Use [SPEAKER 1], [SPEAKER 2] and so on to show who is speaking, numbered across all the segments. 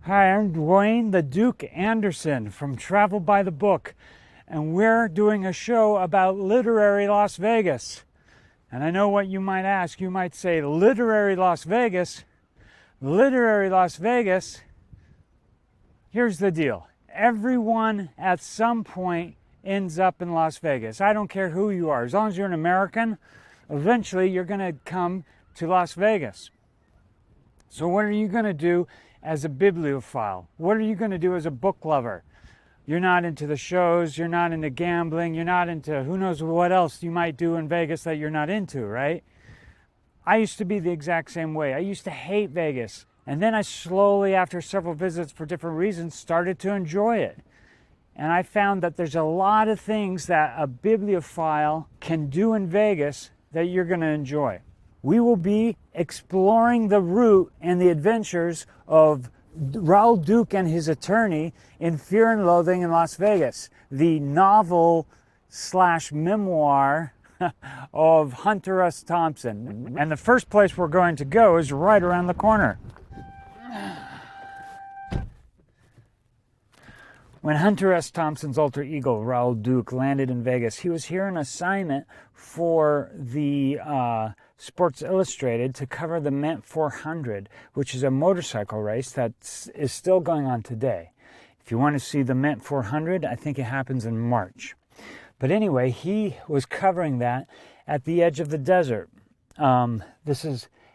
[SPEAKER 1] Hi, I'm Dwayne the Duke Anderson from Travel by the Book, and we're doing a show about literary Las Vegas. And I know what you might ask. You might say, literary Las Vegas? Literary Las Vegas? Here's the deal. Everyone at some point ends up in Las Vegas. I don't care who you are. As long as you're an American, eventually you're going to come to Las Vegas. So what are you going to do as a bibliophile? What are you going to do as a book lover? You're not into the shows, you're not into gambling, you're not into who knows what else you might do in Vegas that you're not into, right? I used to be the exact same way. I used to hate Vegas. And then I slowly, after several visits for different reasons, started to enjoy it. And I found that there's a lot of things that a bibliophile can do in Vegas that you're going to enjoy. We will be exploring the route and the adventures of Raoul Duke and his attorney in Fear and Loathing in Las Vegas, the novel / memoir of Hunter S. Thompson. And the first place we're going to go is right around the corner. When Hunter S. Thompson's alter ego, Raoul Duke, landed in Vegas, he was here on assignment for the Sports Illustrated to cover the Mint 400, which is a motorcycle race that is still going on today. If you want to see the Mint 400, I think it happens in March. But anyway, he was covering that at the edge of the desert. And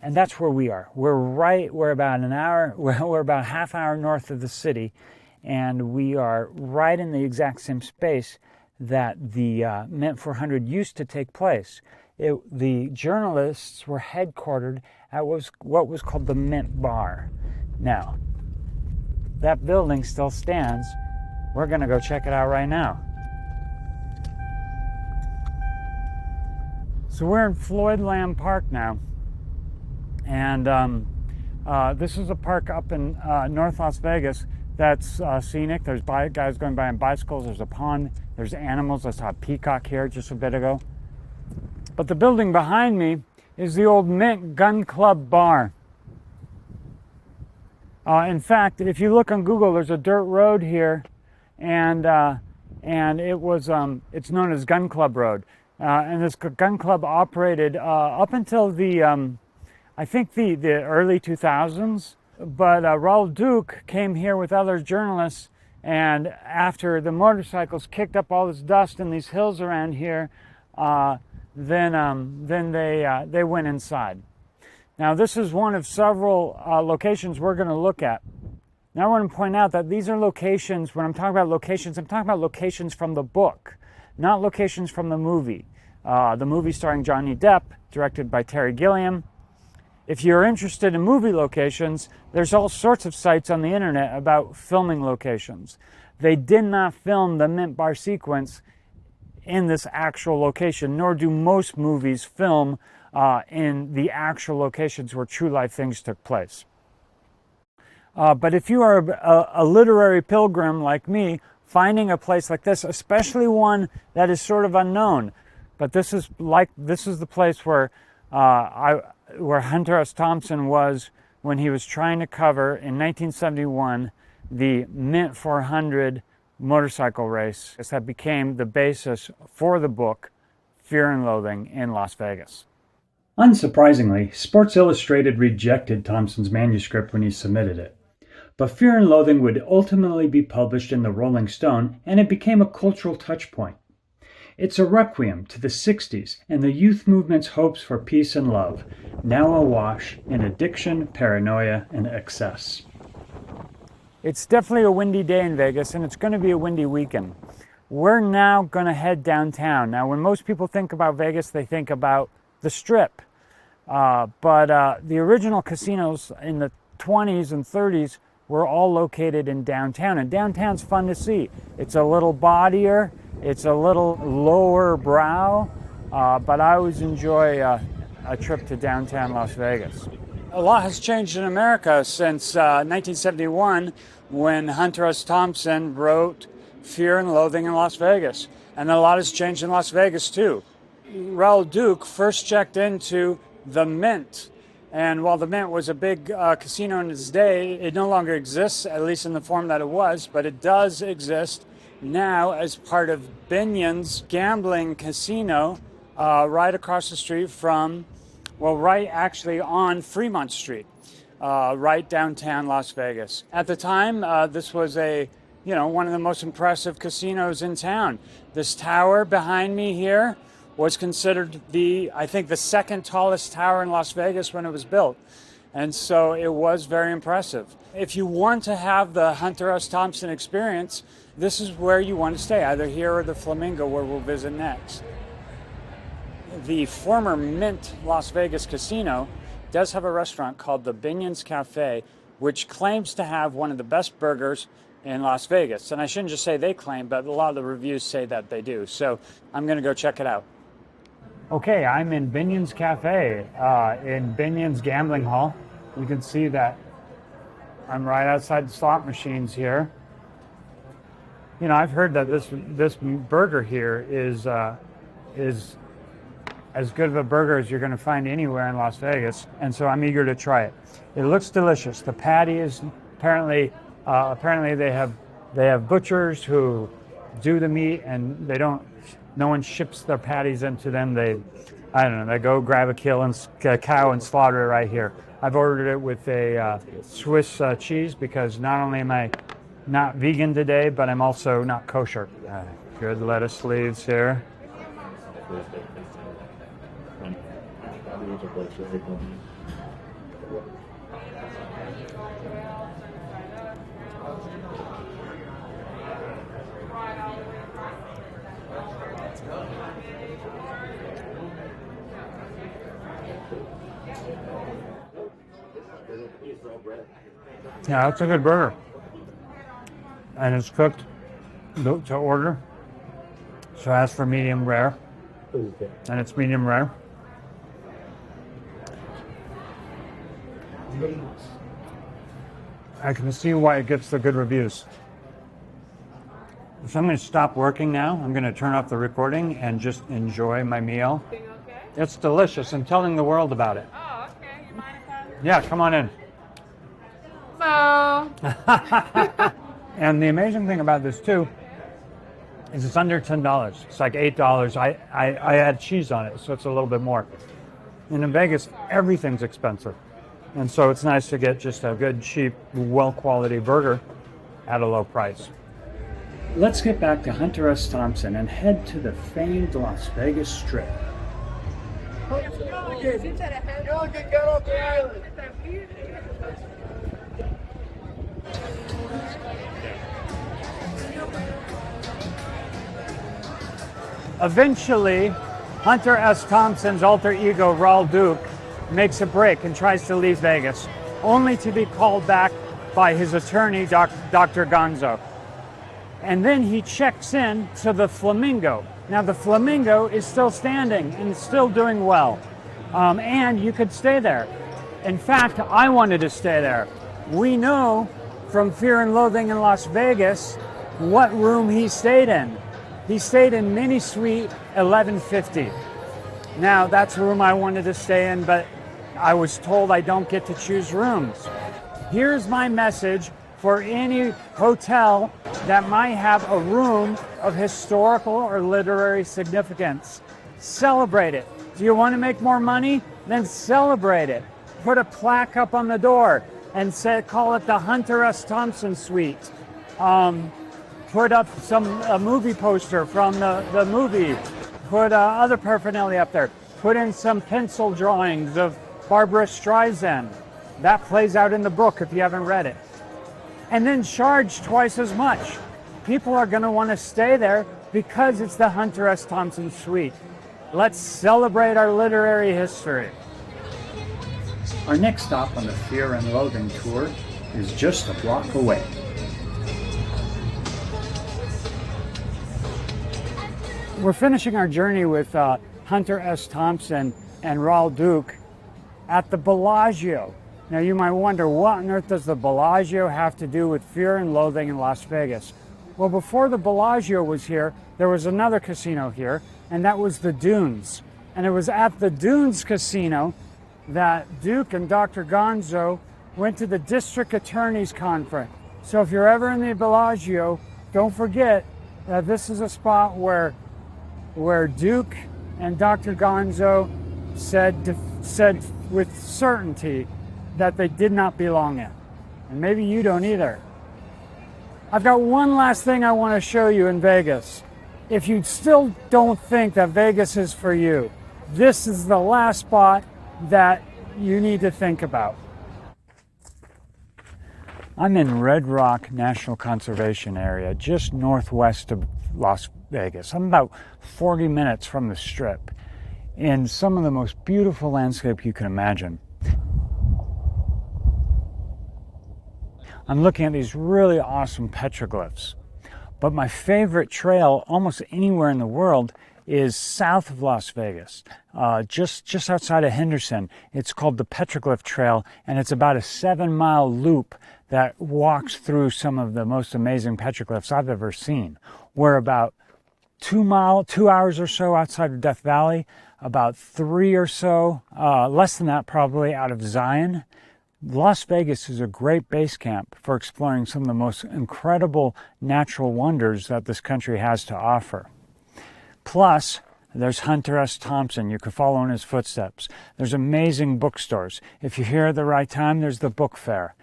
[SPEAKER 1] that's where we are. We're about an hour, we're about a half hour north of the city, and we are right in the exact same space that the Mint 400 used to take place. The journalists were headquartered at what was called the Mint Bar. Now, that building still stands. We're going to go check it out right now. So we're in Floyd Lamb Park now. And this is a park up in North Las Vegas that's scenic. There's guys going by on bicycles. There's a pond. There's animals. I saw a peacock here just a bit ago. But the building behind me is the old Mint Gun Club bar. In fact, if you look on Google, there's a dirt road here, and it's known as Gun Club Road. And this gun club operated up until I think the early 2000s. But Raoul Duke came here with other journalists, and after the motorcycles kicked up all this dust in these hills around here, then they went inside. Now this is one of several locations we're going to look at. Now I want to point out that these are locations, when I'm talking about locations, I'm talking about locations from the book, not locations from the movie. The movie starring Johnny Depp, directed by Terry Gilliam. If you're interested in movie locations, there's all sorts of sites on the internet about filming locations. They did not film the Mint Bar sequence in this actual location, nor do most movies film in the actual locations where true life things took place. But if you are a literary pilgrim like me, finding a place like this, especially one that is sort of unknown, but this is the place where Hunter S. Thompson was when he was trying to cover in 1971 the Mint 400 motorcycle race that became the basis for the book Fear and Loathing in Las Vegas.
[SPEAKER 2] Unsurprisingly, Sports Illustrated rejected Thompson's manuscript when he submitted it. But Fear and Loathing would ultimately be published in the Rolling Stone, and it became a cultural touchpoint. It's a requiem to the 60s and the youth movement's hopes for peace and love, now awash in addiction, paranoia, and excess.
[SPEAKER 1] It's definitely a windy day in Vegas, and it's going to be a windy weekend. We're now going to head downtown. Now, when most people think about Vegas, they think about the Strip. But the original casinos in the 20s and 30s were all located in downtown, and downtown's fun to see. It's a little bawdier. It's a little lower brow, but I always enjoy a trip to downtown Las Vegas. A lot has changed in America since 1971 when Hunter S. Thompson wrote Fear and Loathing in Las Vegas. And a lot has changed in Las Vegas too. Raoul Duke first checked into the Mint And while the Mint was a big casino in its day, it no longer exists, at least in the form that it was, but it does exist now as part of Binion's gambling casino right across the street from, well, right actually on Fremont Street, right downtown Las Vegas. At the time, this was one of the most impressive casinos in town. This tower behind me here was considered I think the second tallest tower in Las Vegas when it was built. And so it was very impressive. If you want to have the Hunter S. Thompson experience, this is where you want to stay, either here or the Flamingo, where we'll visit next. The former Mint Las Vegas casino does have a restaurant called the Binion's Cafe, which claims to have one of the best burgers in Las Vegas. And I shouldn't just say they claim, but a lot of the reviews say that they do. So I'm going to go check it out. Okay, I'm in Binion's Cafe, in Binion's Gambling Hall. You can see that I'm right outside the slot machines here. You know, I've heard that this burger here is as good of a burger as you're going to find anywhere in Las Vegas, and so I'm eager to try it. It looks delicious. The patty is apparently they have butchers who do the meat, and no one ships their patties into them. They go grab a cow and slaughter it right here. I've ordered it with a Swiss cheese because not only am I not vegan today, but I'm also not kosher. Good lettuce leaves here. Yeah, that's a good burger. And it's cooked to order. So I asked for medium rare. And it's medium rare. I can see why it gets the good reviews. So I'm going to stop working now. I'm going to turn off the recording and just enjoy my meal.
[SPEAKER 3] Okay?
[SPEAKER 1] It's delicious. I'm telling the world about it.
[SPEAKER 3] Oh, okay. You mind if I...
[SPEAKER 1] Yeah, come on in.
[SPEAKER 3] Hello.
[SPEAKER 1] And the amazing thing about this too is it's under $10. It's like $8. I add cheese on it, so it's a little bit more. And in Vegas, everything's expensive. And so it's nice to get just a good, cheap, well-quality burger at a low price. Let's get back to Hunter S. Thompson and head to the famed Las Vegas Strip. Eventually, Hunter S. Thompson's alter ego, Raul Duke, makes a break and tries to leave Vegas, only to be called back by his attorney, Dr. Gonzo. And then he checks in to the Flamingo. Now, the Flamingo is still standing and still doing well. And you could stay there. In fact, I wanted to stay there. We know from Fear and Loathing in Las Vegas what room he stayed in. He stayed in Mini Suite 1150. Now, that's a room I wanted to stay in, but I was told I don't get to choose rooms. Here's my message for any hotel that might have a room of historical or literary significance. Celebrate it. Do you want to make more money? Then celebrate it. Put a plaque up on the door and call it the Hunter S. Thompson Suite. Put up a movie poster from the movie. Put other paraphernalia up there. Put in some pencil drawings of Barbara Streisand. That plays out in the book if you haven't read it. And then charge twice as much. People are going to want to stay there because it's the Hunter S. Thompson Suite. Let's celebrate our literary history. Our next stop on the Fear and Loathing tour is just a block away. We're finishing our journey with Hunter S. Thompson and Raul Duke at the Bellagio. Now you might wonder, what on earth does the Bellagio have to do with Fear and Loathing in Las Vegas? Well, before the Bellagio was here, there was another casino here, and that was the Dunes. And it was at the Dunes Casino that Duke and Dr. Gonzo went to the district attorney's conference. So if you're ever in the Bellagio, don't forget that this is a spot where Duke and Dr. Gonzo said with certainty that they did not belong in. And maybe you don't either. I've got one last thing I want to show you in Vegas. If you still don't think that Vegas is for you, this is the last spot that you need to think about. I'm in Red Rock National Conservation Area, just northwest of Las Vegas. I'm about 40 minutes from the Strip, in some of the most beautiful landscape you can imagine. I'm looking at these really awesome petroglyphs. But my favorite trail almost anywhere in the world is south of Las Vegas, just outside of Henderson. It's called the Petroglyph Trail, and it's about a 7-mile loop that walks through some of the most amazing petroglyphs I've ever seen. We're about 2 hours or so outside of Death Valley, about 3 or so, less than that probably, out of Zion. Las Vegas is a great base camp for exploring some of the most incredible natural wonders that this country has to offer. Plus, there's Hunter S. Thompson. You can follow in his footsteps. There's amazing bookstores. If you're here at the right time, there's the book fair.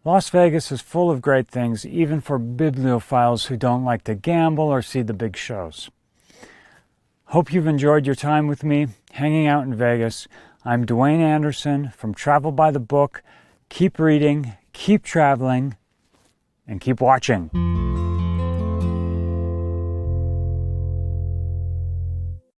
[SPEAKER 1] Las Vegas is full of great things, even for bibliophiles who don't like to gamble or see the big shows. Hope you've enjoyed your time with me, hanging out in Vegas. I'm Dwayne Anderson from Travel by the Book. Keep reading, keep traveling, and keep watching.